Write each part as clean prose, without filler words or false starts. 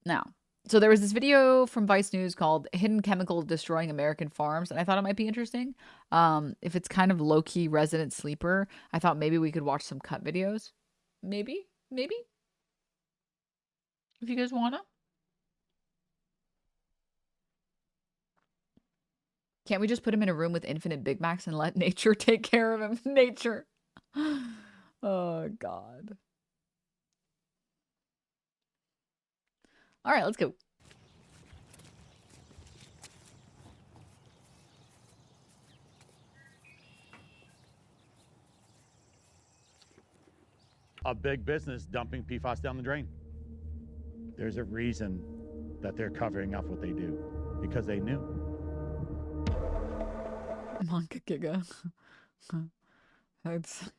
Now, so there was this video from Vice News called Hidden Chemical Destroying American Farms, and I thought it might be interesting. If it's kind of low-key resident sleeper, I thought maybe we could watch some cut videos. Maybe? If you guys wanna. Can't we just put him in a room with infinite Big Macs and let nature take care of him? Nature. Oh, God. All right, let's go. A big business dumping PFAS down the drain. There's a reason that they're covering up what they do, because they knew. Monka Giga. That's...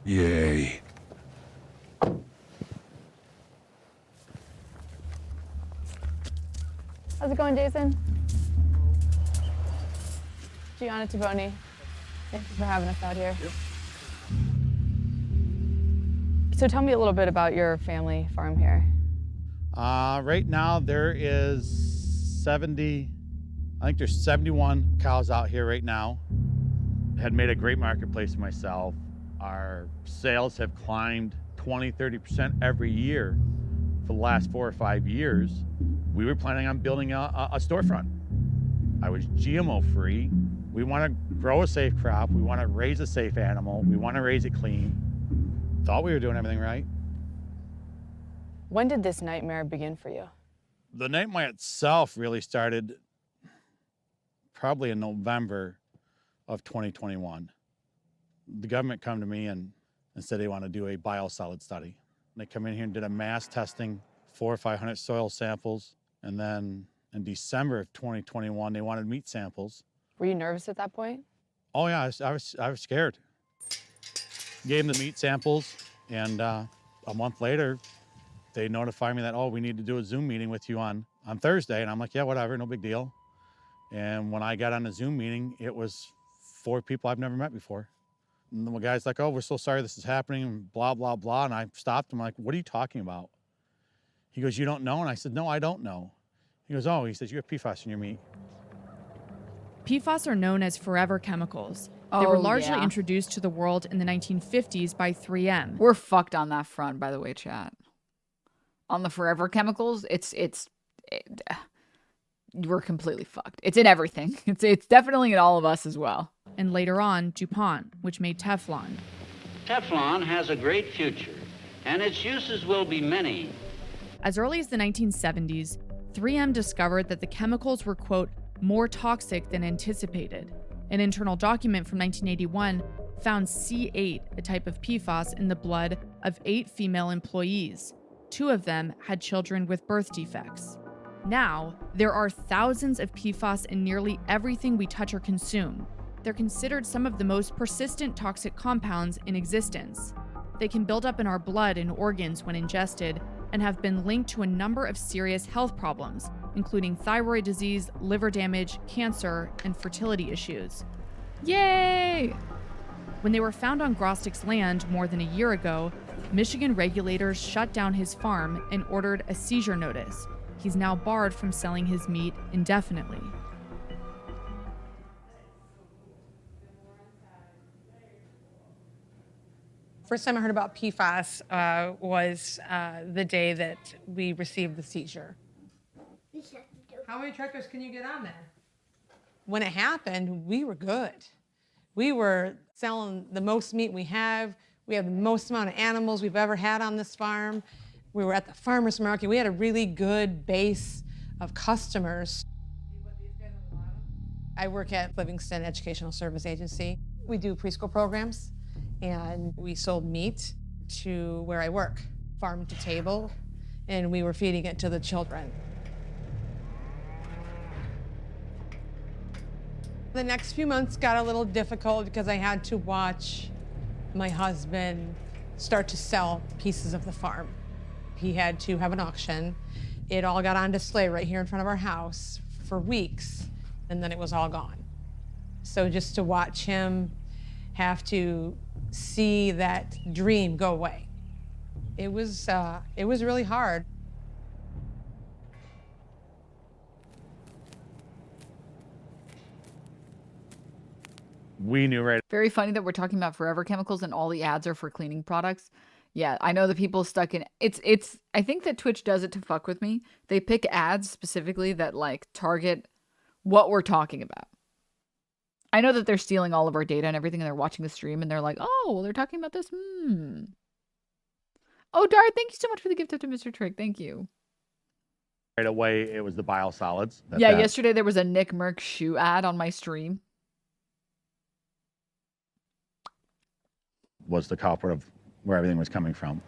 Yay. How's it going, Jason? Gianna Taboni. Thank you for having us out here. Yep. So tell me a little bit about your family farm here. Right now there is 70, I think there's 71 cows out here right now. Had made a great marketplace for myself. Our sales have climbed 20, 30% every year for the last 4 or 5 years. We were planning on building a storefront. I was GMO free. We want to grow a safe crop. We want to raise a safe animal. We want to raise it clean. Thought we were doing everything right. When did this nightmare begin for you? The nightmare itself really started probably in November of 2021. The government come to me and said they want to do a biosolid study. They come in here and did a mass testing, 400 or 500 soil samples. And then in December of 2021, they wanted meat samples. Were you nervous at that point? Oh yeah, I was scared. Gave them the meat samples, and a month later, they notified me that, oh, we need to do a Zoom meeting with you on Thursday. And I'm like, yeah, whatever, no big deal. And when I got on the Zoom meeting, it was 4 people I've never met before. And the guy's like, oh, we're so sorry this is happening, and blah, blah, blah. And I stopped him, like, what are you talking about? He goes, you don't know? And I said, no, I don't know. He goes, oh, he says, you have PFAS in your meat. PFAS are known as forever chemicals. They were largely yeah. introduced to the world in the 1950s by 3M. We're fucked on that front, by the way, chat. On the forever chemicals, we're completely fucked. It's in everything. It's definitely in all of us as well. And later on, DuPont, which made Teflon. Teflon has a great future, and its uses will be many. As early as the 1970s, 3M discovered that the chemicals were, quote, more toxic than anticipated. An internal document from 1981 found C8, a type of PFAS, in the blood of 8 female employees. 2 of them had children with birth defects. Now, there are thousands of PFAS in nearly everything we touch or consume. They're considered some of the most persistent toxic compounds in existence. They can build up in our blood and organs when ingested and have been linked to a number of serious health problems, including thyroid disease, liver damage, cancer, and fertility issues. Yay! When they were found on Grostic's land more than a year ago, Michigan regulators shut down his farm and ordered a seizure notice. He's now barred from selling his meat indefinitely. First time I heard about PFAS was the day that we received the seizure. How many tractors can you get on there? When it happened, we were good. We were selling the most meat we have. We have the most amount of animals we've ever had on this farm. We were at the farmer's market. We had a really good base of customers. I work at Livingston Educational Service Agency. We do preschool programs, and we sold meat to where I work, farm to table, and we were feeding it to the children. The next few months got a little difficult because I had to watch my husband start to sell pieces of the farm. He had to have an auction. It all got on display right here in front of our house for weeks, and then it was all gone. So just to watch him have to see that dream go away, it was really hard. We knew right. Very funny that we're talking about forever chemicals and all the ads are for cleaning products. Yeah, I know the people stuck in it's I think that Twitch does it to fuck with me. They pick ads specifically that like target what we're talking about. I know that they're stealing all of our data and everything and they're watching the stream and they're like, "Oh, well, they're talking about this." Oh, Dart, thank you so much for the gift up to Mr. Trick. Thank you. Right away, it was the biosolids. Yeah, yesterday there was a Nick Merck shoe ad on my stream. Was the culprit of where everything was coming from.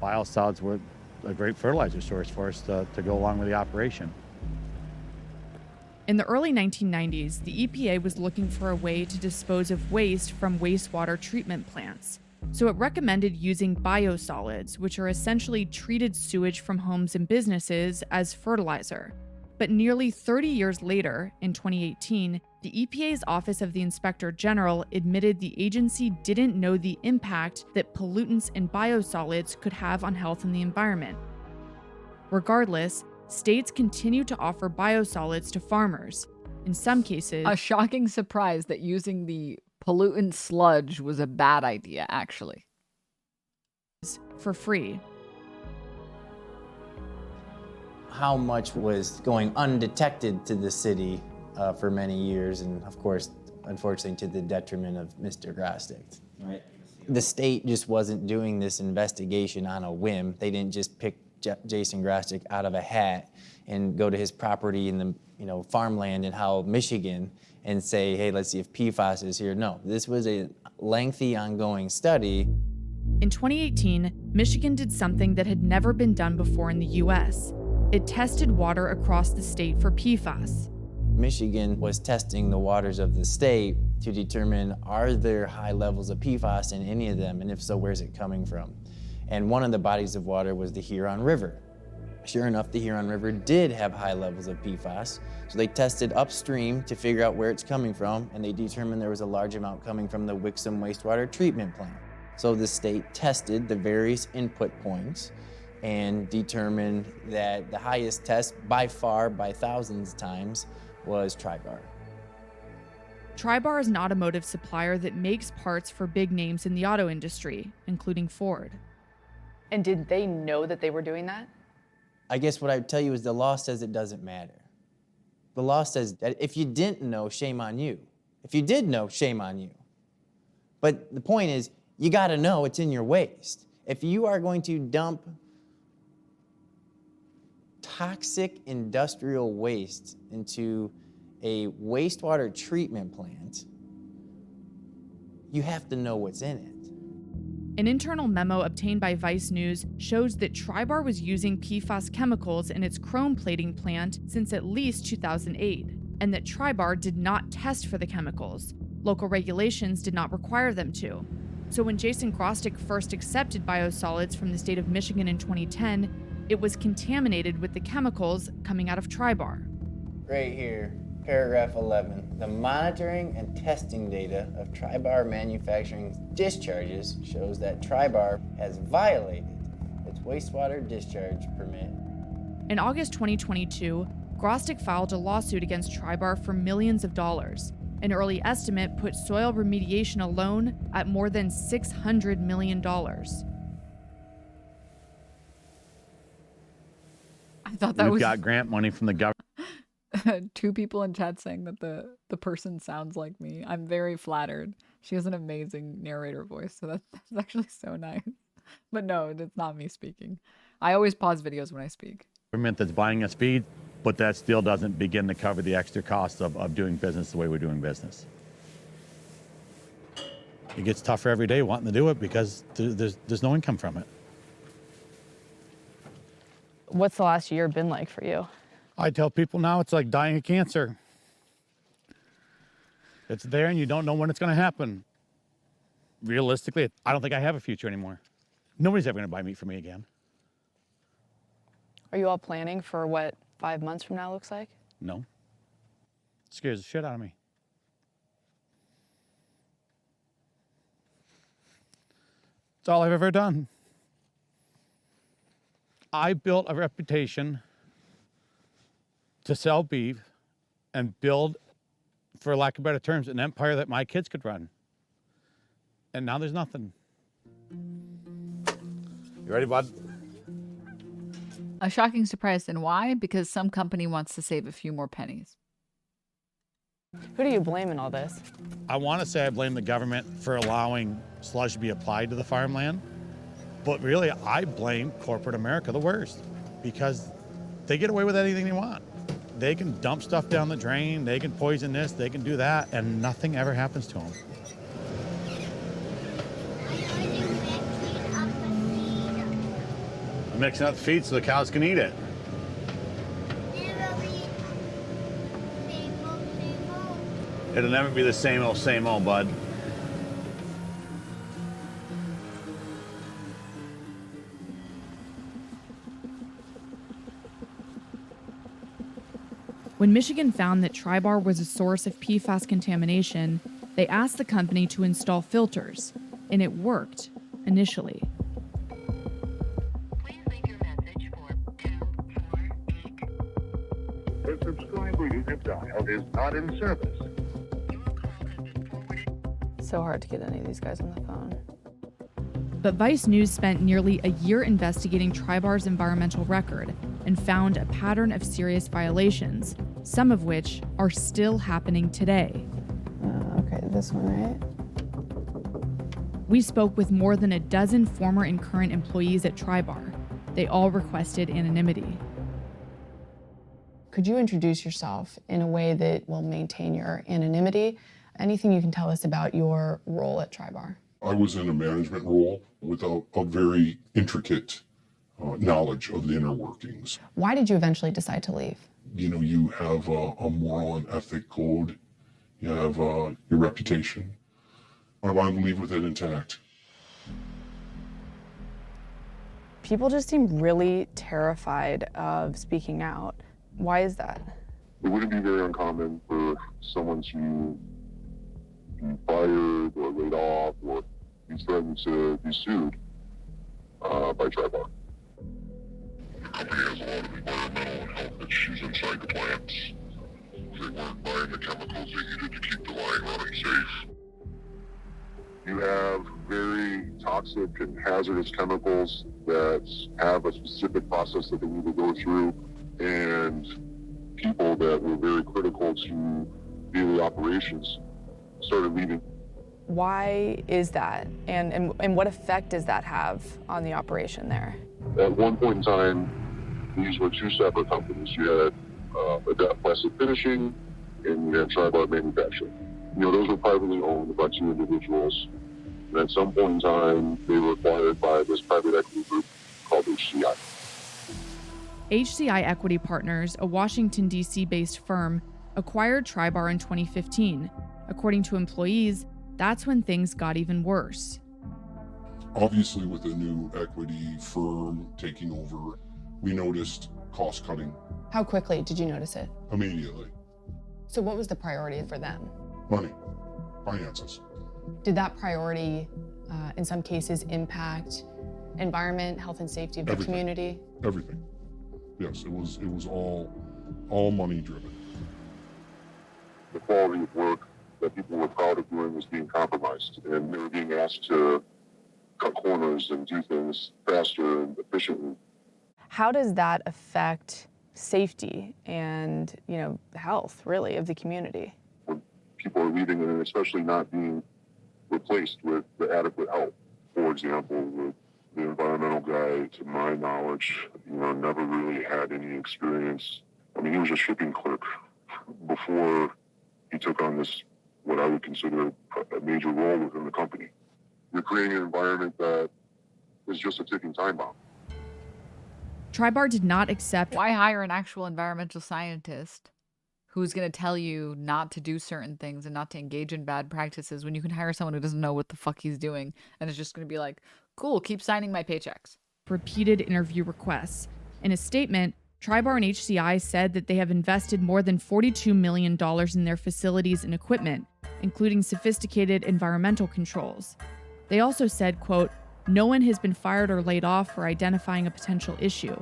Biosolids were a great fertilizer source for us to go along with the operation. In the early 1990s, the EPA was looking for a way to dispose of waste from wastewater treatment plants. So it recommended using biosolids, which are essentially treated sewage from homes and businesses, as fertilizer. But nearly 30 years later, in 2018, the EPA's Office of the Inspector General admitted the agency didn't know the impact that pollutants and biosolids could have on health and the environment. Regardless, states continue to offer biosolids to farmers. In some cases, a shocking surprise that using the pollutant sludge was a bad idea, actually. For free. How much was going undetected to the city for many years, and of course, unfortunately, to the detriment of Mr. Grostic. Right. The state just wasn't doing this investigation on a whim. They didn't just pick Jason Grostic out of a hat and go to his property in the farmland in Howell, Michigan, and say, hey, let's see if PFAS is here. No, this was a lengthy, ongoing study. In 2018, Michigan did something that had never been done before in the U.S. It tested water across the state for PFAS. Michigan was testing the waters of the state to determine, are there high levels of PFAS in any of them, and if so, where's it coming from? And one of the bodies of water was the Huron River. Sure enough, the Huron River did have high levels of PFAS, so they tested upstream to figure out where it's coming from, and they determined there was a large amount coming from the Wixom wastewater treatment plant. So the state tested the various input points and determined that the highest test, by far, by thousands of times, was Tribar. Tribar is an automotive supplier that makes parts for big names in the auto industry, including Ford. And did they know that they were doing that? I guess what I would tell you is the law says it doesn't matter. The law says that if you didn't know, shame on you. If you did know, shame on you. But the point is, you gotta know it's in your waste. If you are going to dump toxic industrial waste into a wastewater treatment plant, you have to know what's in it. An internal memo obtained by Vice News shows that Tribar was using PFAS chemicals in its chrome plating plant since at least 2008, and that Tribar did not test for the chemicals. Local regulations did not require them to. So when Jason Grostic first accepted biosolids from the state of Michigan in 2010, it was contaminated with the chemicals coming out of Tribar. Right here, paragraph 11. The monitoring and testing data of Tribar manufacturing discharges shows that Tribar has violated its wastewater discharge permit. In August 2022, Grostic filed a lawsuit against Tribar for millions of dollars. An early estimate put soil remediation alone at more than $600 million. I thought that We've was got grant money from the government. 2 people in chat saying that the person sounds like me. I'm very flattered. She has an amazing narrator voice, so that's actually so nice. But no, it's not me speaking. I always pause videos when I speak. Government that's buying us feed, but that still doesn't begin to cover the extra costs of doing business the way we're doing business. It gets tougher every day wanting to do it because there's no income from it. What's the last year been like for you? I tell people now it's like dying of cancer. It's there and you don't know when it's going to happen. Realistically, I don't think I have a future anymore. Nobody's ever going to buy meat from me again. Are you all planning for what 5 months from now looks like? No. It scares the shit out of me. It's all I've ever done. I built a reputation to sell beef and build, for lack of better terms, an empire that my kids could run. And now there's nothing. You ready, bud? A shocking surprise, and why? Because some company wants to save a few more pennies. Who do you blame in all this? I want to say I blame the government for allowing sludge to be applied to the farmland, but really I blame corporate America the worst, because they get away with anything they want. They can dump stuff down the drain, they can poison this, they can do that, and nothing ever happens to them. I'm mixing up the feed so the cows can eat it. It'll never be the same old, bud. When Michigan found that Tribar was a source of PFAS contamination, they asked the company to install filters, and it worked initially. Please leave your message for 248. The subscriber you have dialed is not in service. So hard to get any of these guys on the phone. But Vice News spent nearly a year investigating Tribar's environmental record and found a pattern of serious violations, some of which are still happening today. Okay, this one, right? We spoke with more than a dozen former and current employees at Tribar. They all requested anonymity. Could you introduce yourself in a way that will maintain your anonymity? Anything you can tell us about your role at Tribar? I was in a management role with a very intricate knowledge of the inner workings. Why did you eventually decide to leave? You know, you have a moral and ethic code. You have your reputation. I wanted to leave with it intact. People just seem really terrified of speaking out. Why is that? It wouldn't be very uncommon for someone to be fired or laid off or be threatened to be sued by Tribar. The company has a lot of environmental and health issues inside the plants. They weren't buying the chemicals they needed to keep the line running safe. You have very toxic and hazardous chemicals that have a specific process that they need to go through, and people that were very critical to daily operations started leaving. Why is that? And what effect does that have on the operation there? At one point in time, these were two separate companies. You had Adapt Plastic Finishing and you had Tribar Manufacturing. You know, those were privately owned by two individuals. And at some point in time, they were acquired by this private equity group called HCI. HCI Equity Partners, a Washington, D.C. based firm, acquired Tribar in 2015. According to employees, that's when things got even worse. Obviously, with a new equity firm taking over, we noticed cost cutting How quickly did you notice it? immediately. So what was the priority for them? Money, finances. Did that priority, in some cases, impact environment, health and safety of the Everything. community? Everything. Yes, it was all money driven. The quality of work that people were proud of doing was being compromised, and they were being asked to cut corners and do things faster and efficiently. How does that affect safety and, health, really, of the community? When people are leaving and especially not being replaced with the adequate help. For example, with the environmental guy, to my knowledge, never really had any experience. I mean, he was a shipping clerk before he took on this, what I would consider a major role within the company. You're creating an environment that is just a ticking time bomb. Tribar did not accept. Why hire an actual environmental scientist who's going to tell you not to do certain things and not to engage in bad practices when you can hire someone who doesn't know what the fuck he's doing and is just going to be like, cool, keep signing my paychecks. Repeated interview requests. In a statement, Tribar and HCI said that they have invested more than $42 million in their facilities and equipment, including sophisticated environmental controls. They also said, quote, "No one has been fired or laid off for identifying a potential issue."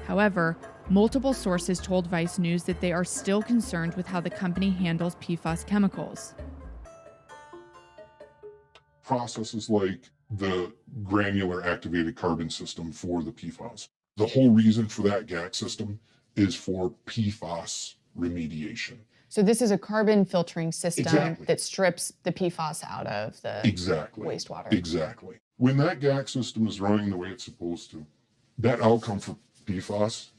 However, multiple sources told Vice News that they are still concerned with how the company handles PFAS chemicals. Processes like the granular activated carbon system for the PFAS. The whole reason for that GAC system is for PFAS remediation. So this is a carbon filtering system that strips the PFAS out of the wastewater. Exactly. When that GAC system is running the way it's supposed to, that outcome for PFAS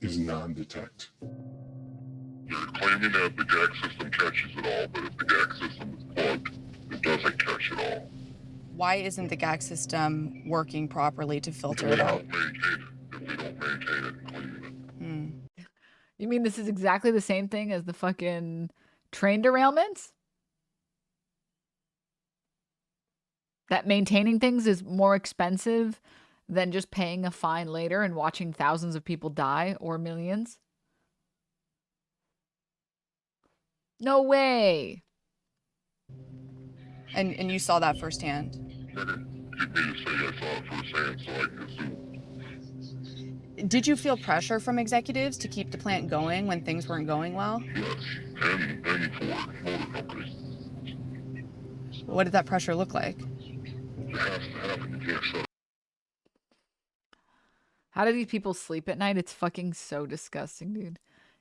is non-detect. They're claiming that the GAC system catches it all, but if the GAC system is plugged, it doesn't catch it all. Why isn't the GAC system working properly to filter If it out? they don't maintain it and clean it. You mean this is exactly the same thing as the fucking train derailments? That maintaining things is more expensive than just paying a fine later and watching thousands of people die or millions? No way. And you saw that firsthand? They didn't get me to say I saw it firsthand, so I can assume. Did you feel pressure from executives to keep the plant going when things weren't going well? Yes, and Ford Motor Company. What did that pressure look like? It has to happen. You can't shut it. How do these people sleep at night? It's fucking so disgusting, dude.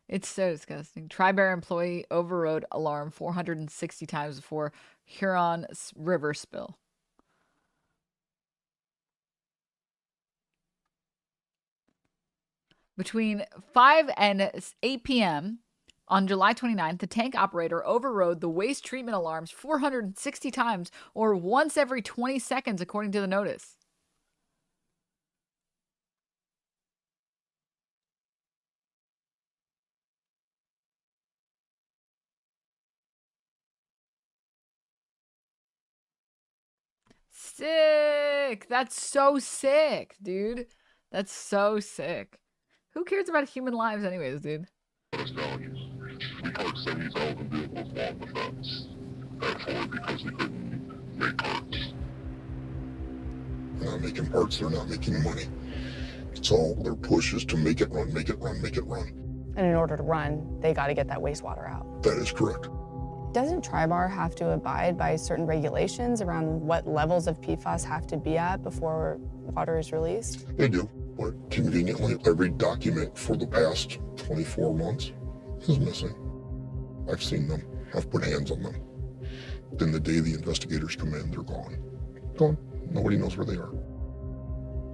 It's so disgusting. Tribar employee overrode alarm 460 times before Huron River spill. Between 5 and 8 p.m. on July 29th, the tank operator overrode the waste treatment alarms 460 times, or once every 20 seconds, according to the notice. Sick. That's so sick, dude. That's so sick. Who cares about human lives anyways, dude? We parked 70,000 vehicles along the fence at Ford because we couldn't make parts. They're not making parts, they're not making money. It's all their push is to make it run, make it run, make it run. And in order to run, they got to get that wastewater out. That is correct. Doesn't Tribar have to abide by certain regulations around what levels of PFAS have to be at before water is released? They do, but conveniently, every document for the past 24 months is missing. I've seen them. I've put hands on them. Then the day the investigators come in, they're gone. Gone. Nobody knows where they are.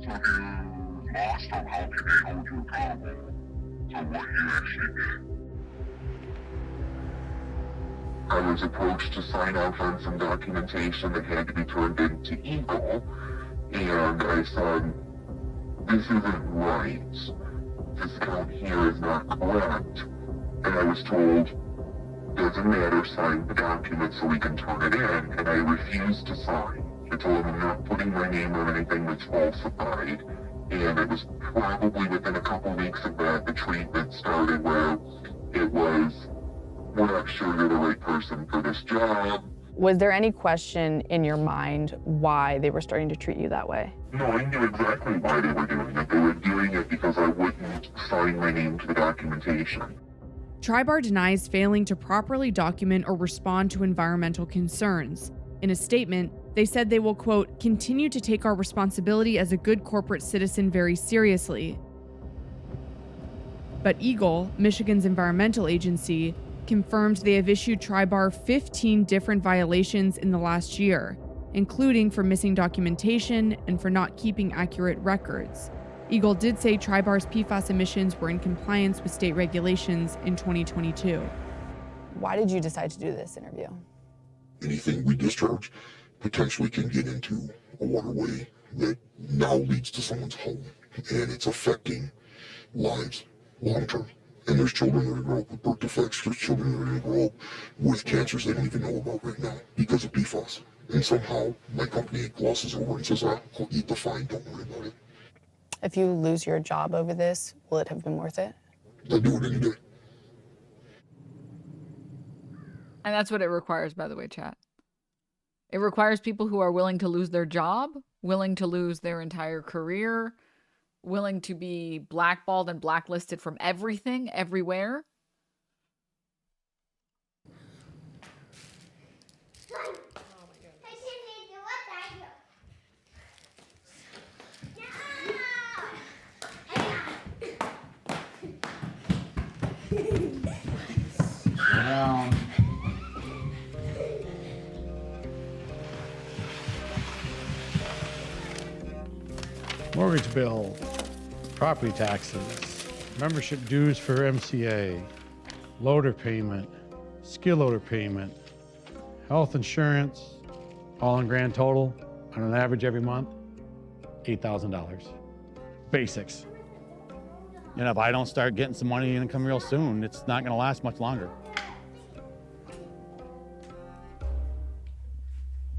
So if you're lost on how can they hold you accountable to what you actually did? I was approached to sign off on some documentation that had to be turned into Eagle, and I said, this isn't right. This account here is not correct. And I was told, doesn't matter, sign the document so we can turn it in, and I refused to sign. I told them I'm not putting my name on anything that's falsified, and it was probably within a couple weeks of that the treatment started where it was, we're not sure you're the right person for this job. Was there any question in your mind why they were starting to treat you that way? No, I knew exactly why they were doing it. They were doing it because I wouldn't sign my name to the documentation. Tribar denies failing to properly document or respond to environmental concerns. In a statement, they said they will, quote, continue to take our responsibility as a good corporate citizen very seriously. But Eagle, Michigan's environmental agency, confirmed they have issued Tribar 15 different violations in the last year, including for missing documentation and for not keeping accurate records. Eagle did say Tribar's PFAS emissions were in compliance with state regulations in 2022. Why did you decide to do this interview? Anything we discharge potentially can get into a waterway that now leads to someone's home, and it's affecting lives long term. And there's children that grow up with birth defects. There's children that grow up with cancers they don't even know about right now because of PFAS. And somehow my company glosses over and says, I'll eat the fine, don't worry about it. If you lose your job over this, will it have been worth it? I'd do it any day. And that's what it requires, by the way, chat. It requires people who are willing to lose their job, willing to lose their entire career, willing to be blackballed and blacklisted from everything, everywhere. Mortgage bill, property taxes, membership dues for MCA, loader payment, skid loader payment, health insurance, all in grand total, on an average every month, $8,000. Basics. And if I don't start getting some money income real soon, it's not gonna last much longer.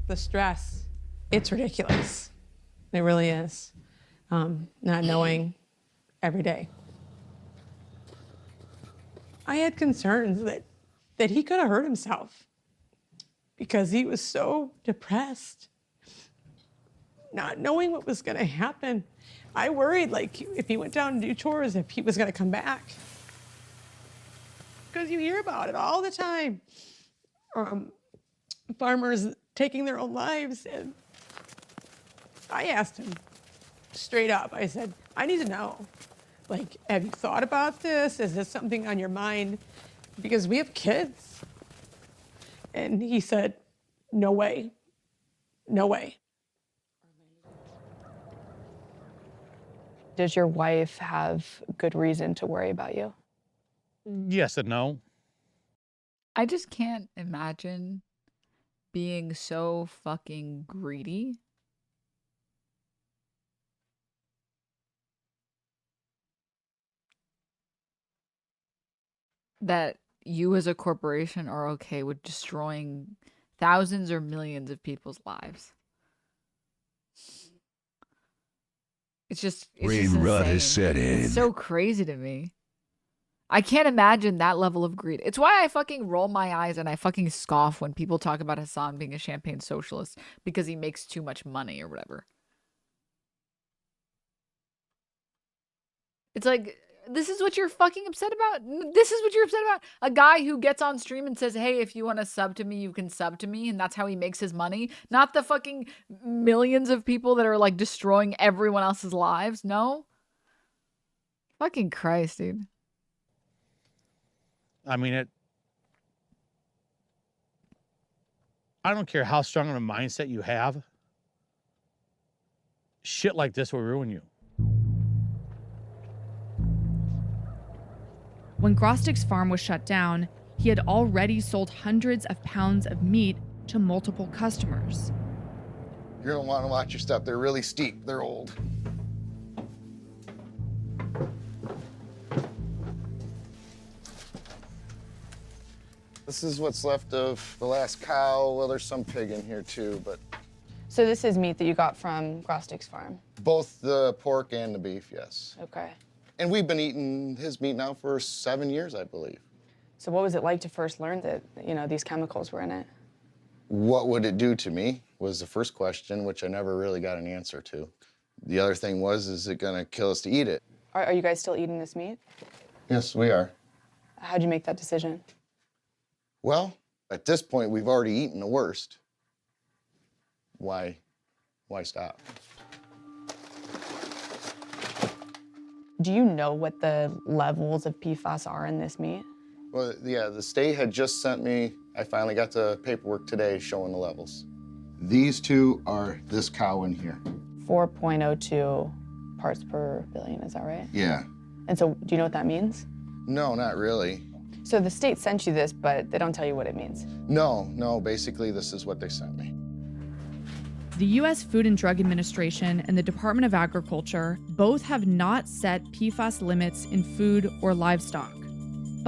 The stress, it's ridiculous. It really is. Not knowing every day. I had concerns that he could have hurt himself because he was so depressed, not knowing what was gonna happen. I worried, like, if he went down to do chores, if he was gonna come back. Because you hear about it all the time. Farmers taking their own lives, and I asked him straight up, I said, I need to know, like, have you thought about this? Is this something on your mind? Because we have kids. And he said, no way, no way. Does your wife have good reason to worry about you? Yes and no. I just can't imagine being so fucking greedy that you as a corporation are okay with destroying thousands or millions of people's lives. It's just Brain rot has insane. set in. It's so crazy to me. I can't imagine that level of greed. It's why I fucking roll my eyes and I fucking scoff when people talk about Hassan being a champagne socialist because he makes too much money or whatever. It's like, this is what you're fucking upset about? This is what you're upset about? A guy who gets on stream and says, hey, if you want to sub to me, you can sub to me. And that's how he makes his money. Not the fucking millions of people that are like destroying everyone else's lives. No. Fucking Christ, dude. I mean, I don't care how strong of a mindset you have. Shit like this will ruin you. When Grosdick's farm was shut down, he had already sold hundreds of pounds of meat to multiple customers. You're gonna want to watch your step. They're really steep. They're old. This is what's left of the last cow. Well, there's some pig in here too, but... So this is meat that you got from Grosdick's farm? Both the pork and the beef, yes. Okay. And we've been eating his meat now for 7 years, I believe. So what was it like to first learn that, you know, these chemicals were in it? What would it do to me was the first question, which I never really got an answer to. The other thing was, is it gonna kill us to eat it? Are you guys still eating this meat? Yes, we are. How'd you make that decision? Well, at this point, we've already eaten the worst. Why stop? Do you know what the levels of PFAS are in this meat? Well, yeah, the state had just sent me, I finally got the paperwork today showing the levels. These two are this cow in here. 4.02 parts per billion, is that right? Yeah. And so, do you know what that means? No, not really. So the state sent you this, but they don't tell you what it means? No, basically this is what they sent me. The U.S. Food and Drug Administration and the Department of Agriculture both have not set PFAS limits in food or livestock.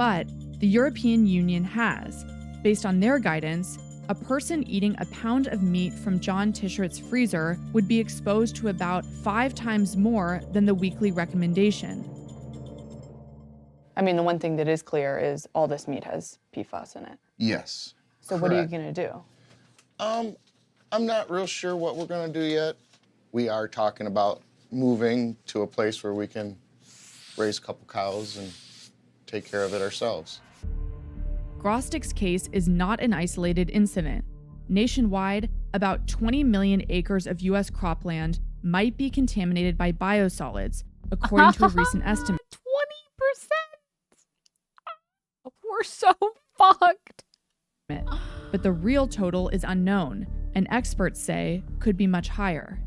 But the European Union has. Based on their guidance, a person eating a pound of meat from John Tischert's freezer would be exposed to about 5 times more than the weekly recommendation. I mean, the one thing that is clear is all this meat has PFAS in it. Yes. So what are you going to do? I'm not real sure what we're going to do yet. We are talking about moving to a place where we can raise a couple cows and take care of it ourselves. Grostic's case is not an isolated incident. Nationwide, about 20 million acres of U.S. cropland might be contaminated by biosolids, according to a recent estimate. 20%? We're so fucked. But the real total is unknown, and experts say could be much higher.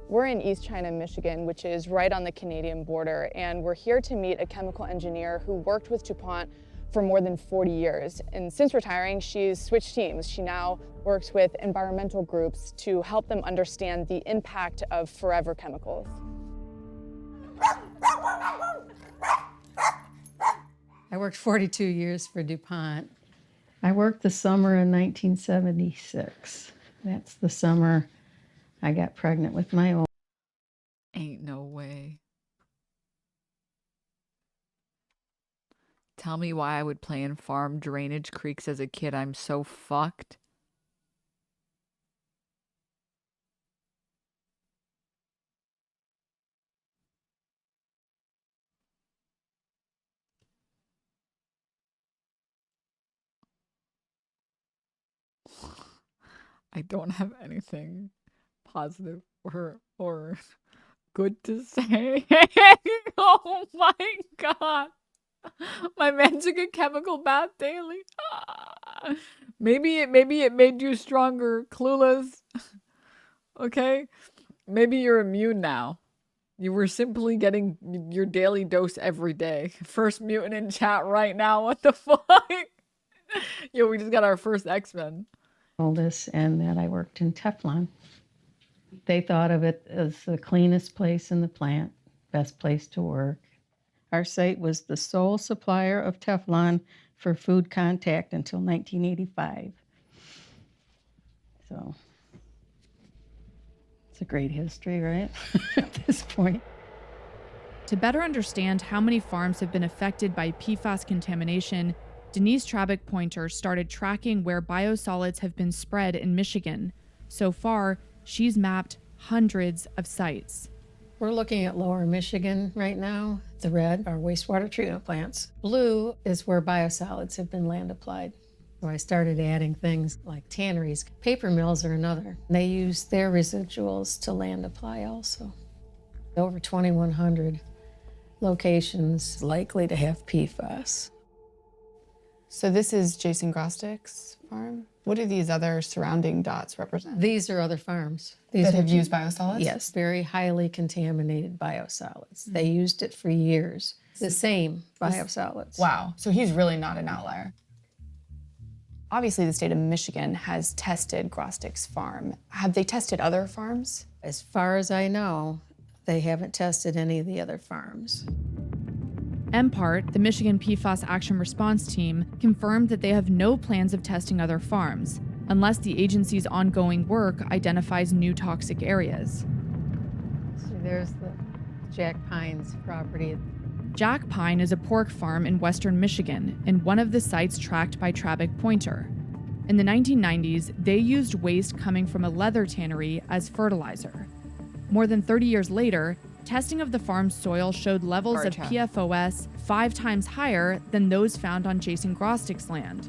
We're in East China, Michigan, which is right on the Canadian border, and we're here to meet a chemical engineer who worked with DuPont for more than 40 years. And since retiring, she's switched teams. She now works with environmental groups to help them understand the impact of forever chemicals. I worked 42 years for DuPont. I worked the summer in 1976. That's the summer I got pregnant with my old. Ain't no way. Tell me why I would play in farm drainage creeks as a kid. I'm so fucked. I don't have anything positive or good to say. Oh my god. My man took a chemical bath daily. Maybe it made you stronger, clueless. Okay? Maybe you're immune now. You were simply getting your daily dose every day. First mutant in chat right now. What the fuck? Yo, we just got our first X-Men. Oldest, and that I worked in Teflon. They thought of it as the cleanest place in the plant, best place to work. Our site was the sole supplier of Teflon for food contact until 1985. So it's a great history, right? At this point. To better understand how many farms have been affected by PFAS contamination, Denise Trabick-Pointer started tracking where biosolids have been spread in Michigan. So far, she's mapped hundreds of sites. We're looking at lower Michigan right now. The red are wastewater treatment plants. Blue is where biosolids have been land applied. So I started adding things like tanneries. Paper mills are another. They use their residuals to land apply also. Over 2,100 locations likely to have PFAS. So this is Jason Grostic's farm. What do these other surrounding dots represent? These are other farms. That have used biosolids? Yes, very highly contaminated biosolids. They used it for years. The same biosolids. Wow, so he's really not an outlier. Obviously, the state of Michigan has tested Grostic's farm. Have they tested other farms? As far as I know, they haven't tested any of the other farms. MPART, the Michigan PFAS Action Response Team, confirmed that they have no plans of testing other farms, unless the agency's ongoing work identifies new toxic areas. So there's the Jack Pines property. Jack Pine is a pork farm in western Michigan and one of the sites tracked by Trabick-Pointer. In the 1990s, they used waste coming from a leather tannery as fertilizer. More than 30 years later, testing of the farm's soil showed levels of PFOS 5 times higher than those found on Jason Grostic's land.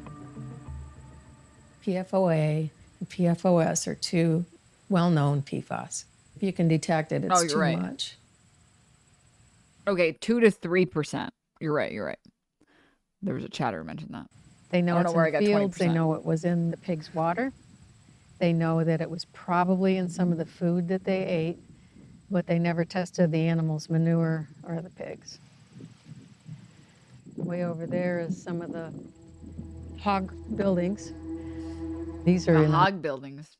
PFOA and PFOS are two well-known PFAS. If you can detect it, it's too much. Okay, 2 to 3%. You're right. There was a chatter who mentioned that. They know it's in where I got fields. 20%. They know it was in the pig's water. They know that it was probably in some of the food that they ate, but they never tested the animal's manure or the pigs. Way over there is some of the hog buildings. These are The hog buildings.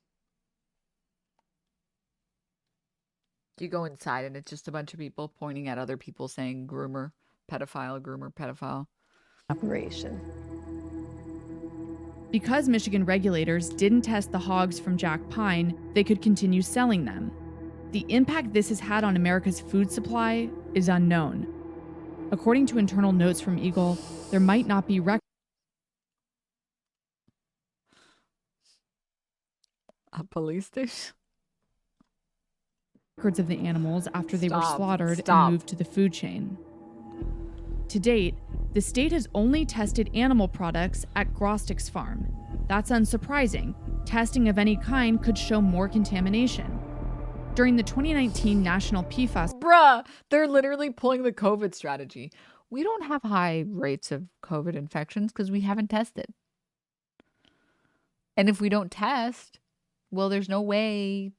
You go inside and it's just a bunch of people pointing at other people saying groomer, pedophile, groomer, pedophile. operation. Because Michigan regulators didn't test the hogs from Jack Pine, they could continue selling them. The impact this has had on America's food supply is unknown. According to internal notes from Eagle, there might not be records A police station? of the animals after they were Stop. slaughtered Stop. and moved to the food chain. To date, the state has only tested animal products at Grostic's farm. That's unsurprising. Testing of any kind could show more contamination. During the 2019 National PFAS Bruh, they're literally pulling the COVID strategy. We don't have high rates of COVID infections because we haven't tested. And if we don't test, well, there's no way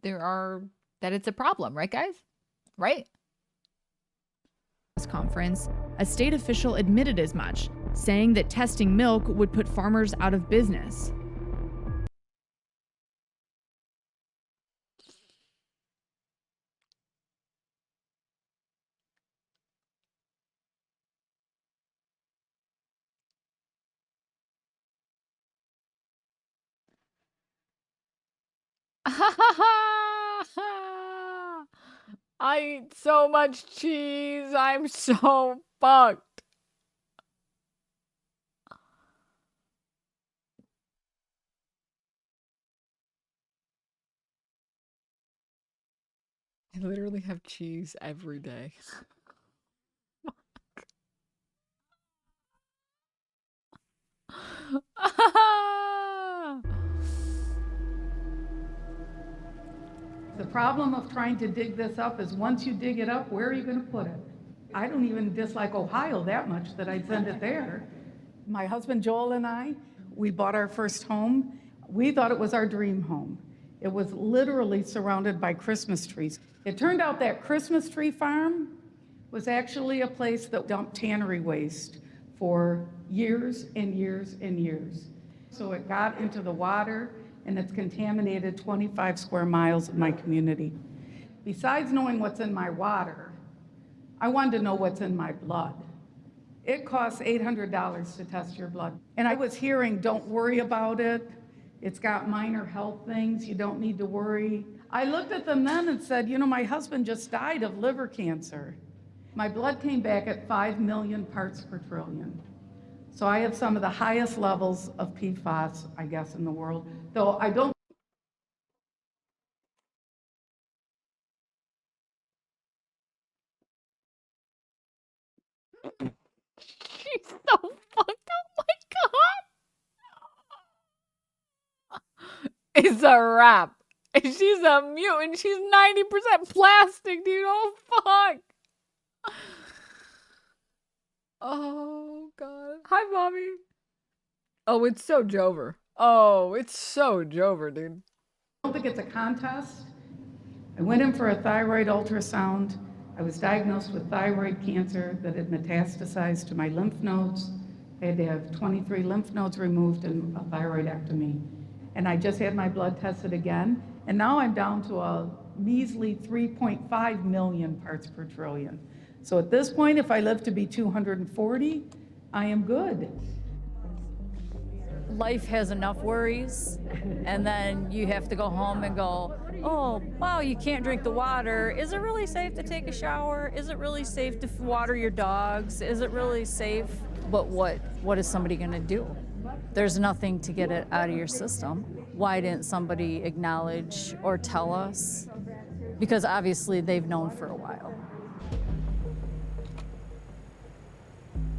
that it's a problem, right, guys? Right? conference, a state official admitted as much, saying that testing milk would put farmers out of business. I eat so much cheese. I'm so fucked. I literally have cheese every day. The problem of trying to dig this up is once you dig it up, where are you going to put it? I don't even dislike Ohio that much that I'd send it there. My husband Joel and I, we bought our first home. We thought it was our dream home. It was literally surrounded by Christmas trees. It turned out that Christmas tree farm was actually a place that dumped tannery waste for years and years and years. So it got into the water, and it's contaminated 25 square miles of my community. Besides knowing what's in my water, I wanted to know what's in my blood. It costs $800 to test your blood. And I was hearing, don't worry about it. It's got minor health things. You don't need to worry. I looked at them then and said, you know, my husband just died of liver cancer. My blood came back at 5 million parts per trillion. So I have some of the highest levels of PFAS, I guess, in the world, though I don't. She's so fucked. Oh my god. It's a wrap. She's a mutant. She's 90% plastic, dude. Oh fuck. Oh god. Hi, mommy. Oh, it's so Jover. Oh, it's so Jover, dude. I don't think it's a contest. I went in for a thyroid ultrasound. I was diagnosed with thyroid cancer that had metastasized to my lymph nodes. I had to have 23 lymph nodes removed and a thyroidectomy. And I just had my blood tested again. And now I'm down to a measly 3.5 million parts per trillion. So at this point, if I live to be 240, I am good. Life has enough worries, and then you have to go home and go, oh, wow, you can't drink the water. Is it really safe to take a shower? Is it really safe to water your dogs? Is it really safe? But what is somebody gonna do? There's nothing to get it out of your system. Why didn't somebody acknowledge or tell us? Because obviously they've known for a while.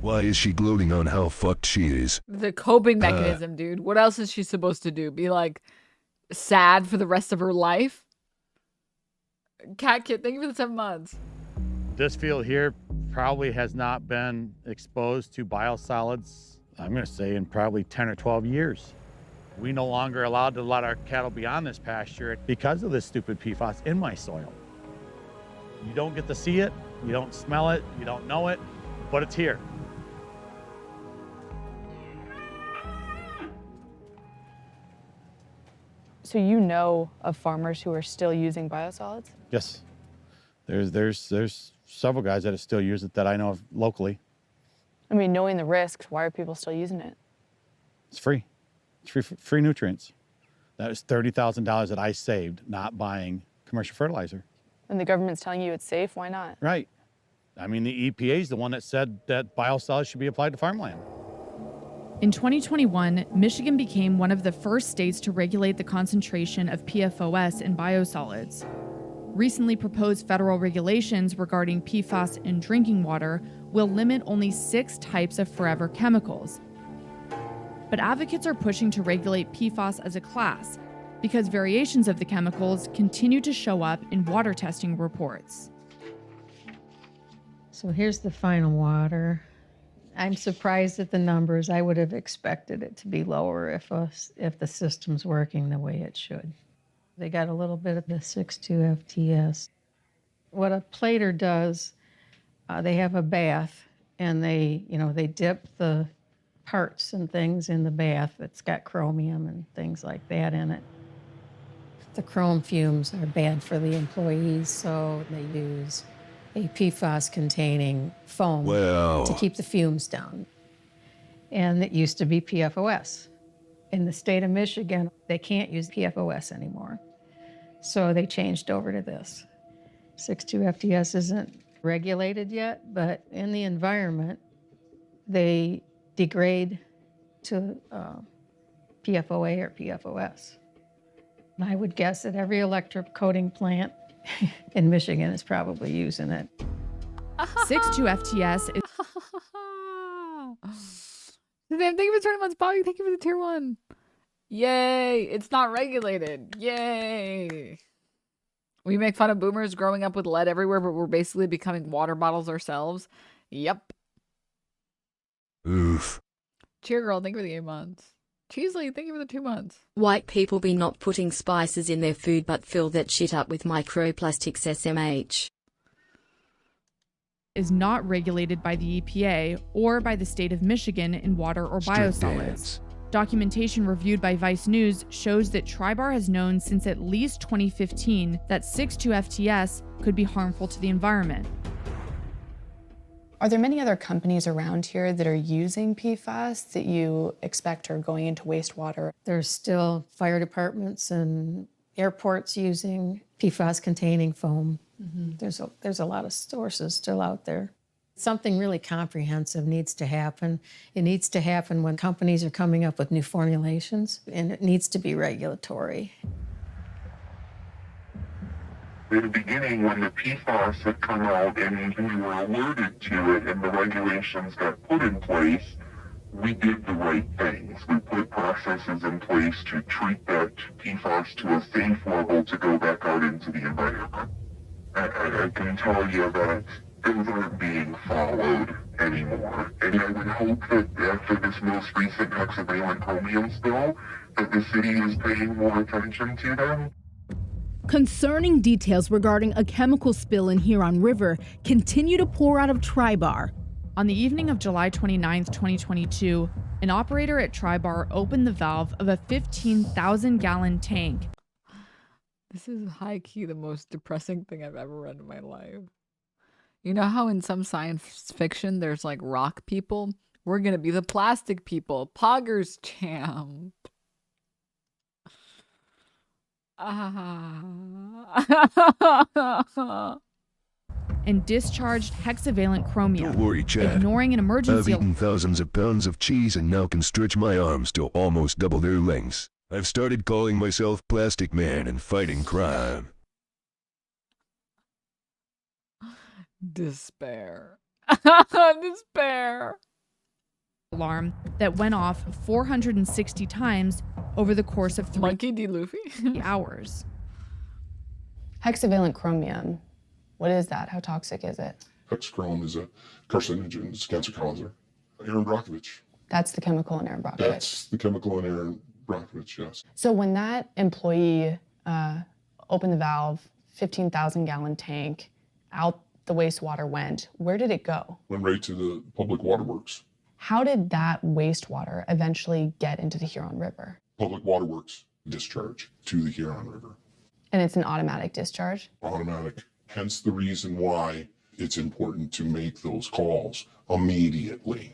Why is she gloating on how fucked she is? The coping mechanism, dude. What else is she supposed to do? Be like sad for the rest of her life? Cat Kid, thank you for the 7 months. This field here probably has not been exposed to biosolids, I'm going to say, in probably 10 or 12 years. We no longer allowed to let our cattle be on this pasture because of this stupid PFAS in my soil. You don't get to see it, you don't smell it, you don't know it, but it's here. So you know of farmers who are still using biosolids? Yes, there's several guys that still use it that I know of locally. I mean, knowing the risks, why are people still using it? It's free. It's free nutrients. That was $30,000 that I saved not buying commercial fertilizer. And the government's telling you it's safe, why not? Right. I mean, the EPA is the one that said that biosolids should be applied to farmland. In 2021, Michigan became one of the first states to regulate the concentration of PFOS in biosolids. Recently proposed federal regulations regarding PFAS in drinking water will limit only 6 types of forever chemicals. But advocates are pushing to regulate PFAS as a class because variations of the chemicals continue to show up in water testing reports. So here's the final water. I'm surprised at the numbers. I would have expected it to be lower if the system's working the way it should. They got a little bit of the 6.2 FTS. What a plater does, they have a bath and they dip the parts and things in the bath that's got chromium and things like that in it. The chrome fumes are bad for the employees, so they use a PFAS-containing foam to keep the fumes down. And it used to be PFOS. In the state of Michigan, they can't use PFOS anymore. So they changed over to this. 6.2 FTS isn't regulated yet, but in the environment, they degrade to PFOA or PFOS. I would guess that every electric coating plant in Michigan is probably using it. 6.2 FTS is... Thank you for 20 months, Bobby. Thank you for the tier 1. Yay. It's not regulated. Yay. We make fun of boomers growing up with lead everywhere, but we're basically becoming water bottles ourselves. Yep. Oof. Cheer girl, thank you for the 8 months. Cheesley, thank you for the 2 months. White people be not putting spices in their food but fill that shit up with microplastics SMH. Is not regulated by the EPA or by the state of Michigan in water or biosolids. Documentation reviewed by Vice News shows that Tribar has known since at least 2015 that 6.2 FTS could be harmful to the environment. Are there many other companies around here that are using PFAS that you expect are going into wastewater? There's still fire departments and airports using PFAS-containing foam. There's a lot of sources still out there. Something really comprehensive needs to happen. It needs to happen when companies are coming up with new formulations, and it needs to be regulatory. In the beginning, when the PFAS had come out and we were alerted to it and the regulations got put in place, we did the right things. We put processes in place to treat that PFAS to a safe level to go back out into the environment. I can tell you that those aren't being followed anymore. And I would hope that after this most recent hexavalent chromium spill, that the city is paying more attention to them. Concerning details regarding a chemical spill in Huron River continue to pour out of Tribar. On the evening of July 29, 2022, an operator at Tribar opened the valve of a 15,000-gallon tank. This is high-key the most depressing thing I've ever read in my life. You know how in some science fiction there's like rock people? We're gonna be the plastic people. Poggers champ. And discharged hexavalent chromium, Don't worry, Chad. ignoring an emergency. I've eaten thousands of pounds of cheese and now can stretch my arms to almost double their lengths. I've started calling myself Plastic Man and fighting crime. Despair. Despair. Alarm that went off 460 times over the course of 3 Monkey D. Luffy? hours. Hexavalent chromium. What is that? How toxic is it? Hexchrome is a carcinogen, it's a cancer causer. Aaron Brockovich. That's the chemical in Aaron Brockovich. That's the chemical in Aaron Brockovich, yes. So when that employee opened the valve, 15,000-gallon tank, out the wastewater went, where did it go? Went right to the public waterworks. How did that wastewater eventually get into the Huron River? Public waterworks discharge to the Huron River. And it's an automatic discharge? Automatic. Hence the reason why it's important to make those calls immediately.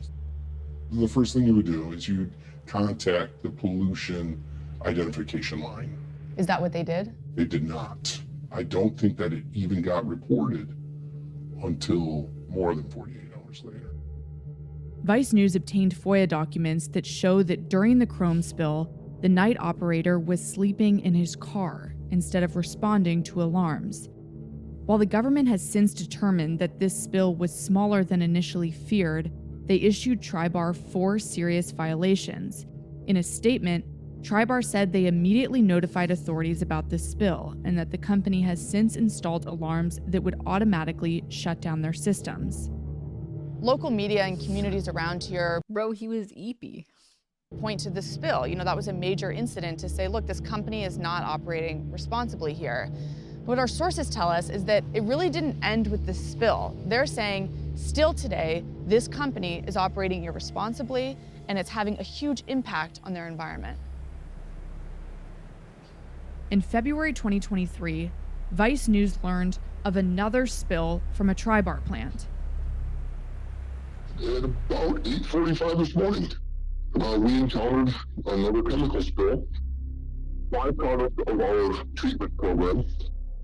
The first thing you would do is you'd contact the pollution identification line. Is that what they did? They did not. I don't think that it even got reported until more than 48 hours later. Vice News obtained FOIA documents that show that during the chrome spill, the night operator was sleeping in his car instead of responding to alarms. While the government has since determined that this spill was smaller than initially feared, they issued Tribar 4 serious violations. In a statement, Tribar said they immediately notified authorities about this spill and that the company has since installed alarms that would automatically shut down their systems. Local media and communities around here, bro, he was eepy, point to the spill. You know, that was a major incident to say, look, this company is not operating responsibly here. What our sources tell us is that it really didn't end with the spill. They're saying, still today, this company is operating irresponsibly and it's having a huge impact on their environment. In February 2023, Vice News learned of another spill from a Tribar plant. At about 8:45 this morning, we encountered another chemical spill, byproduct of our treatment program.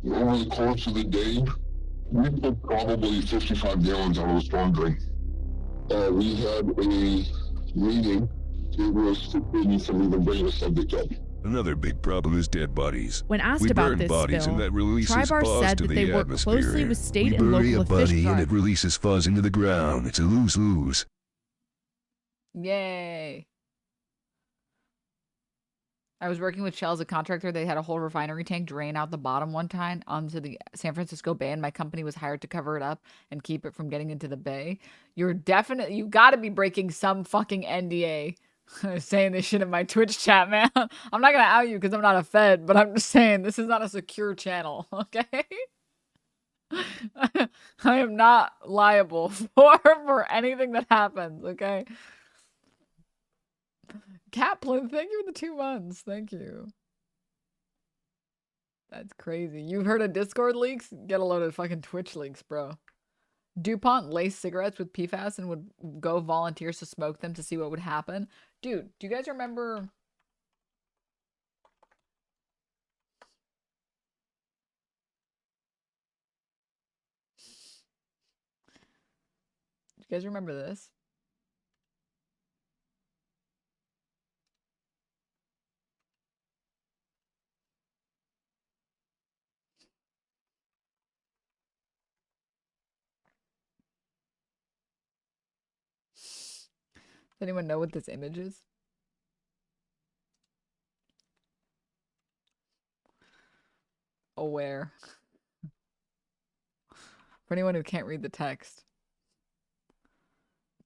Over the course of the day, we put probably 55 gallons out of the storm drain. We had a meeting. It was forbidden for me to bring a subject up. Another big problem is dead bodies. When asked we about burn this bodies spill, and that releases Tribar fuzz said to that the they work atmosphere. closely with state we and bury local a body officials. and it releases fuzz into the ground. It's a lose-lose. Yay. I was working with Shell as a contractor. They had a whole refinery tank drain out the bottom one time onto the San Francisco Bay, and my company was hired to cover it up and keep it from getting into the bay. You got to be breaking some fucking NDA. Saying this shit in my Twitch chat, man. I'm not gonna out you because I'm not a Fed, but I'm just saying this is not a secure channel, okay? I am not liable for anything that happens, okay? Kaplan, thank you for the 2 months. Thank you. That's crazy. You've heard of Discord leaks? Get a load of fucking Twitch leaks, bro. DuPont laced cigarettes with PFAS and would go volunteers to smoke them to see what would happen. Dude, do you guys remember? Do you guys remember this? Does anyone know what this image is? Aware. For anyone who can't read the text.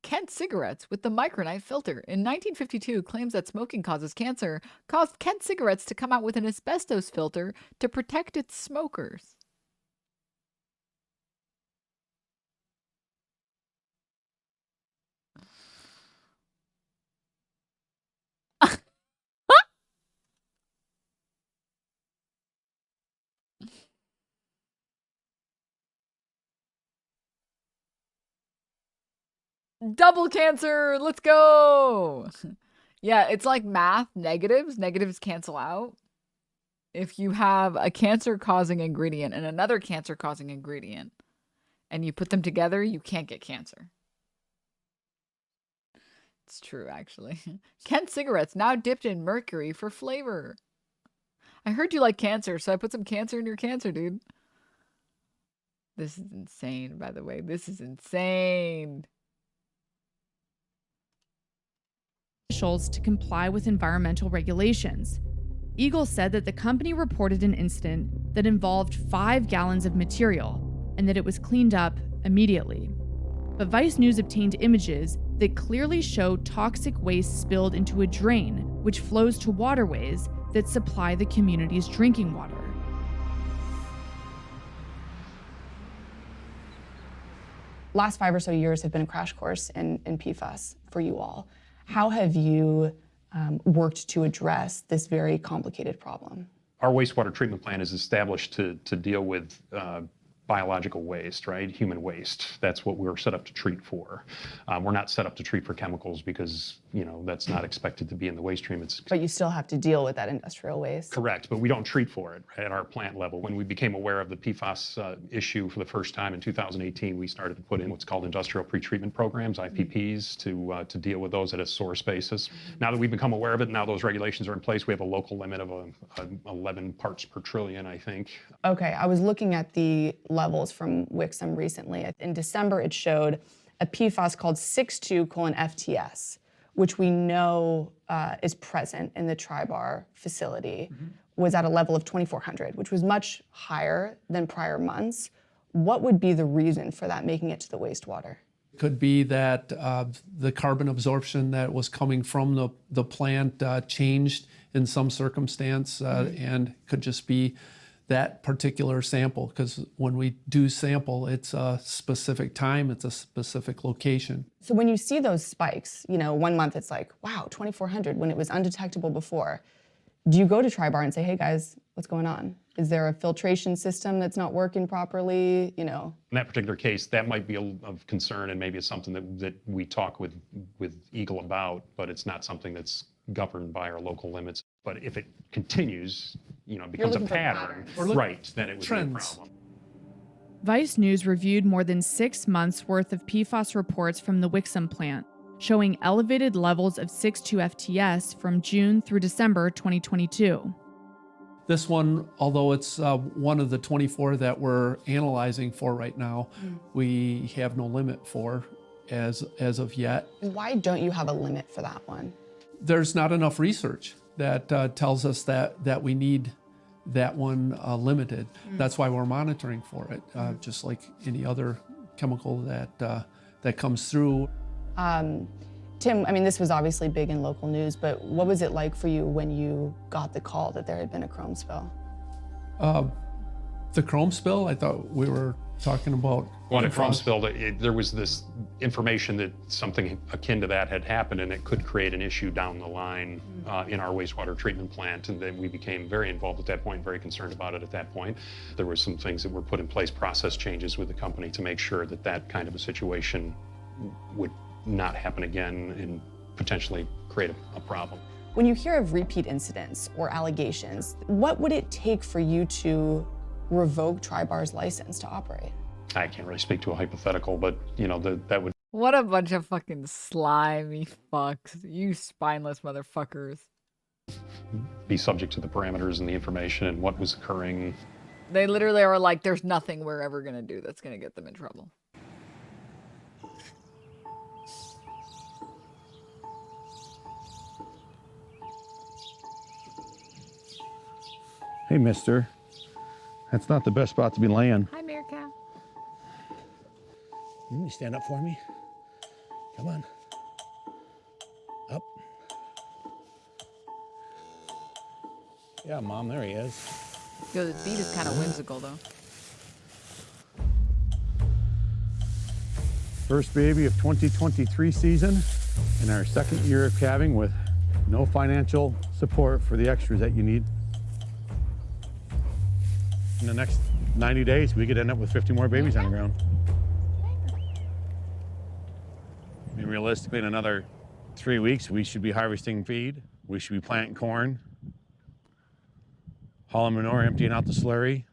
Kent cigarettes with the micronite filter in 1952 claims that smoking causes cancer caused Kent cigarettes to come out with an asbestos filter to protect its smokers. Double cancer, let's go. Yeah, it's like math, negatives cancel out. If you have a cancer causing ingredient and another cancer causing ingredient and you put them together, you can't get cancer. It's true, actually. Kent cigarettes now dipped in mercury for flavor. I heard you like cancer, so I put some cancer in your cancer, dude. This is insane, by the way. This is insane. Officials to comply with environmental regulations. Eagle said that the company reported an incident that involved 5 gallons of material and that it was cleaned up immediately. But Vice News obtained images that clearly show toxic waste spilled into a drain, which flows to waterways that supply the community's drinking water. Last 5 or so years have been a crash course in PFAS for you all. How have you worked to address this very complicated problem? Our wastewater treatment plant is established to deal with biological waste, right? Human waste. That's what we're set up to treat for. We're not set up to treat for chemicals because, you know, that's not expected to be in the waste stream. But you still have to deal with that industrial waste. Correct, but we don't treat for it at our plant level. When we became aware of the PFAS issue for the first time in 2018, we started to put in what's called industrial pretreatment programs, IPPs, to deal with those at a source basis. Now that we've become aware of it, now those regulations are in place. We have a local limit of 11 parts per trillion, I think. Okay, I was looking at the levels from Wixom recently. In December, it showed a PFAS called 62:FTS, which we know is present in the Tribar facility, was at a level of 2,400, which was much higher than prior months. What would be the reason for that making it to the wastewater? Could be that the carbon absorption that was coming from the plant changed in some circumstance, and could just be that particular sample, because when we do sample, it's a specific time, it's a specific location. So when you see those spikes, you know, 1 month it's like, wow, 2,400 when it was undetectable before. Do you go to Tribar and say, hey guys, what's going on? Is there a filtration system that's not working properly, you know? In that particular case, that might be of concern, and maybe it's something that we talk with Eagle about, but it's not something that's governed by our local limits. But if it continues, you know, becomes a pattern, right, then it would be a problem. Vice News reviewed more than 6 months' worth of PFAS reports from the Wixom plant, showing elevated levels of 62-FTS from June through December 2022. This one, although it's one of the 24 that we're analyzing for right now, we have no limit for as of yet. Why don't you have a limit for that one? There's not enough research that tells us that we need that one limited. That's why we're monitoring for it, just like any other chemical that comes through. Tim, I mean, this was obviously big in local news, but what was it like for you when you got the call that there had been a chrome spill? The chrome spill, I thought we were talking about. Well, a chrome spill, there was this information that something akin to that had happened, and it could create an issue down the line in our wastewater treatment plant, and then we became very involved at that point, very concerned about it at that point. There were some things that were put in place, process changes with the company to make sure that that kind of a situation would not happen again and potentially create a problem. When you hear of repeat incidents or allegations, what would it take for you to revoke Tribar's license to operate? I can't really speak to a hypothetical, but you know, that would... What a bunch of fucking slimy fucks. You spineless motherfuckers. Be subject to the parameters and the information and what was occurring. They literally are like, there's nothing we're ever gonna do that's gonna get them in trouble. Hey, mister. That's not the best spot to be laying. Hi, Meerkat. You stand up for me? Come on. Up. Yeah, Mom, there he is. Yo, this beat is kind of whimsical, though. First baby of 2023 season and our second year of calving with no financial support for the extras that you need. In the next 90 days, we could end up with 50 more babies on the ground. I mean, realistically, in another 3 weeks, we should be harvesting feed. We should be planting corn, hauling manure, emptying out the slurry.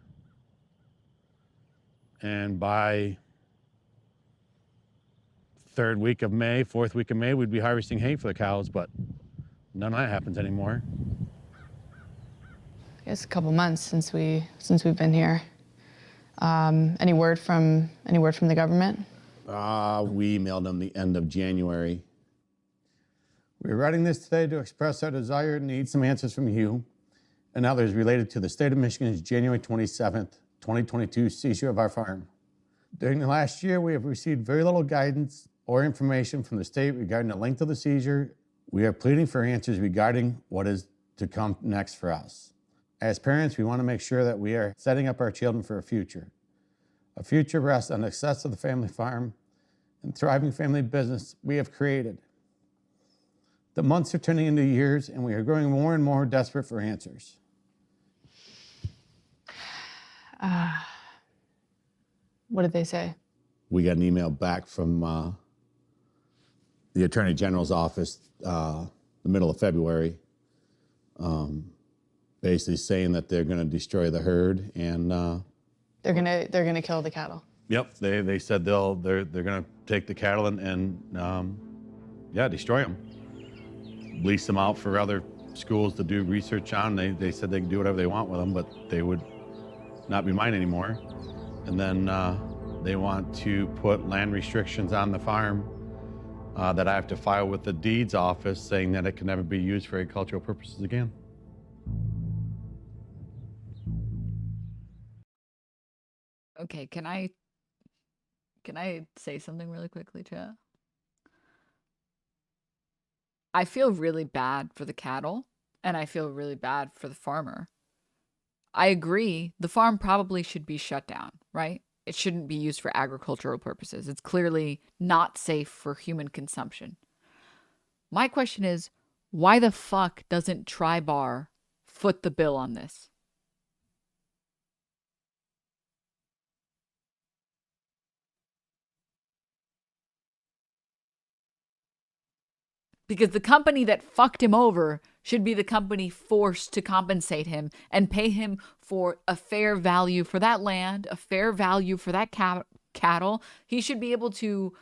And by third week of May, fourth week of May, we'd be harvesting hay for the cows, but none of that happens anymore. It's a couple months since we've been here. Any word from the government? We emailed them the end of January. We're writing this today to express our desire and need some answers from you and others related to the state of Michigan's January 27th, 2022 seizure of our farm. During the last year, we have received very little guidance or information from the state regarding the length of the seizure. We are pleading for answers regarding what is to come next for us. As parents, we want to make sure that we are setting up our children for a future rests on the success of the family farm and thriving family business we have created. The months are turning into years, and we are growing more and more desperate for answers. What did they say? We got an email back from the Attorney General's office the middle of February, basically saying that they're going to destroy the herd and They're gonna kill the cattle. yep, they said they're going to take the cattle and yeah, destroy them, lease them out for other schools to do research on. They said they can do whatever they want with them, but they would not be mine anymore. And then they want to put land restrictions on the farm that I have to file with the deeds office saying that it can never be used for agricultural purposes again. Okay, can I say something really quickly, chat? I feel really bad for the cattle, and I feel really bad for the farmer. I agree, the farm probably should be shut down, right? It shouldn't be used for agricultural purposes. It's clearly not safe for human consumption. My question is, why the fuck doesn't Tribar foot the bill on this? Because the company that fucked him over should be the company forced to compensate him and pay him for a fair value for that land, a fair value for that cattle. He should be able to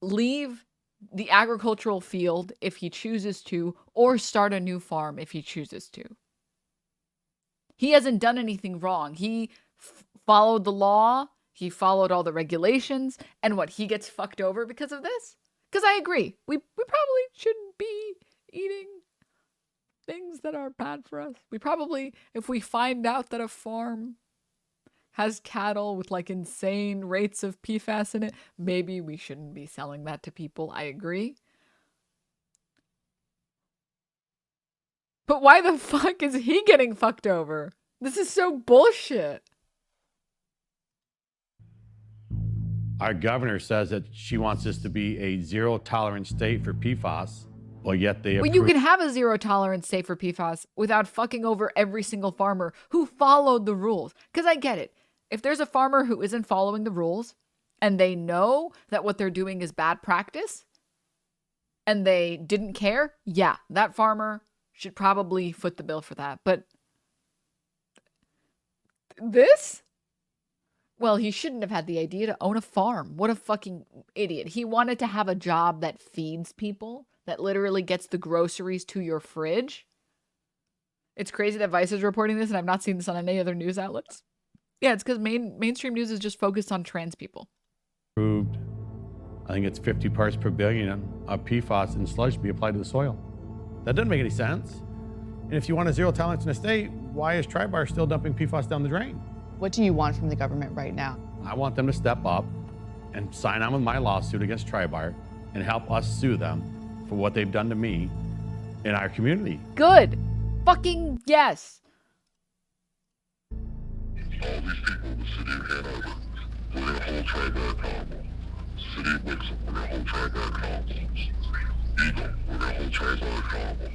leave the agricultural field if he chooses to, or start a new farm if he chooses to. He hasn't done anything wrong. He followed the law. He followed all the regulations. And what, he gets fucked over because of this? Because I agree, we probably shouldn't be eating things that are bad for us. We probably, if we find out that a farm has cattle with like insane rates of PFAS in it, maybe we shouldn't be selling that to people. I agree. But why the fuck is he getting fucked over? This is so bullshit. Our governor says that she wants this to be a zero tolerance state for PFAS, but yet they Well, you can have a zero tolerance state for PFAS without fucking over every single farmer who followed the rules. Because I get it. If there's a farmer who isn't following the rules and they know that what they're doing is bad practice and they didn't care, yeah, that farmer should probably foot the bill for that. But this? Well, he shouldn't have had the idea to own a farm. What a fucking idiot. He wanted to have a job that feeds people, that literally gets the groceries to your fridge. It's crazy that Vice is reporting this, and I've not seen this on any other news outlets. Yeah, it's because mainstream news is just focused on trans people. Approved, I think it's 50 parts per billion of PFAS in sludge to be applied to the soil. That doesn't make any sense. And if you want a zero tolerance in a state, why is Tribar still dumping PFAS down the drain? What do you want from the government right now? I want them to step up and sign on with my lawsuit against Tribar and help us sue them for what they've done to me in our community. Good. Fucking yes. All these people in the city of Hanover, we're going to hold Tribar accountable. City of Wixom, we're going to hold Tribar accountable. Eagle, we're going to hold Tribar accountable.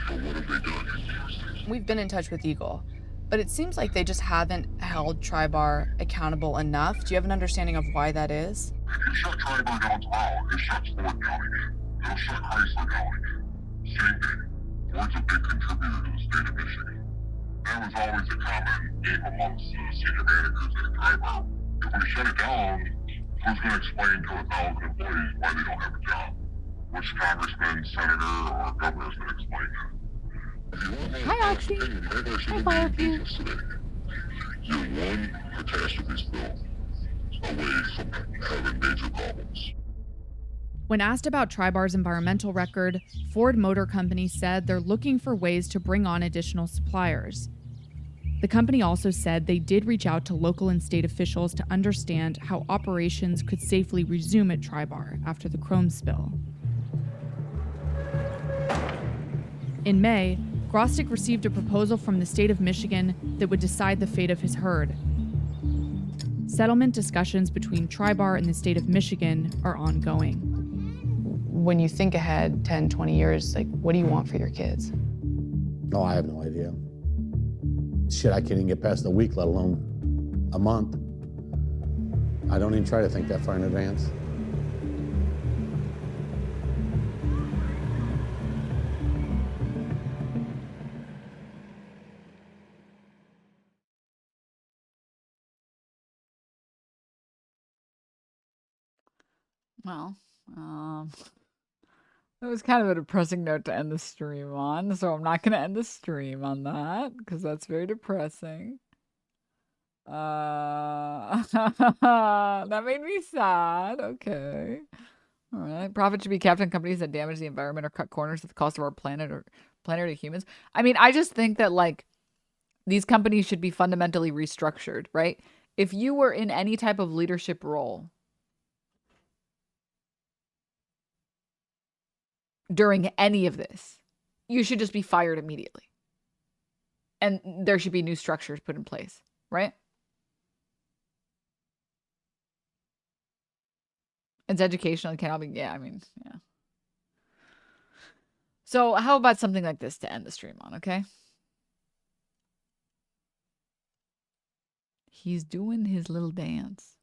But what have they done? We've been in touch with Eagle, but it seems like they just haven't held Tribar accountable enough. Do you have an understanding of why that is? If you shut Tribar down tomorrow, it shuts Ford down again. It'll shut Chrysler down again. Same thing. Ford's a big contributor to the state of Michigan. That was always a common game amongst the senior managers at Tribar. If we shut it down, who's going to explain to 1,000 employees why they don't have a job? Which congressman, senator, or governor is going to explain that? Hi, Oxy. Hi, Barbecue. You're one catastrophe spill away from having major problems. When asked about Tribar's environmental record, Ford Motor Company said they're looking for ways to bring on additional suppliers. The company also said they did reach out to local and state officials to understand how operations could safely resume at Tribar after the chrome spill. In May, Grostic received a proposal from the state of Michigan that would decide the fate of his herd. Settlement discussions between Tribar and the state of Michigan are ongoing. When you think ahead 10, 20 years, like, what do you want for your kids? No, I have no idea. Shit, I can't even get past a week, let alone a month. I don't even try to think that far in advance. Well, it was kind of a depressing note to end the stream on, so I'm not going to end the stream on that because that's very depressing. That made me sad. Okay. All right. Profit should be kept in companies that damage the environment or cut corners at the cost of our planet or to humans. I mean, I just think that like these companies should be fundamentally restructured, right? If you were in any type of leadership role during any of this, you should just be fired immediately. And there should be new structures put in place, right? It's educational. It cannot be, yeah, I mean, yeah. So how about something like this to end the stream on, okay? He's doing his little dance.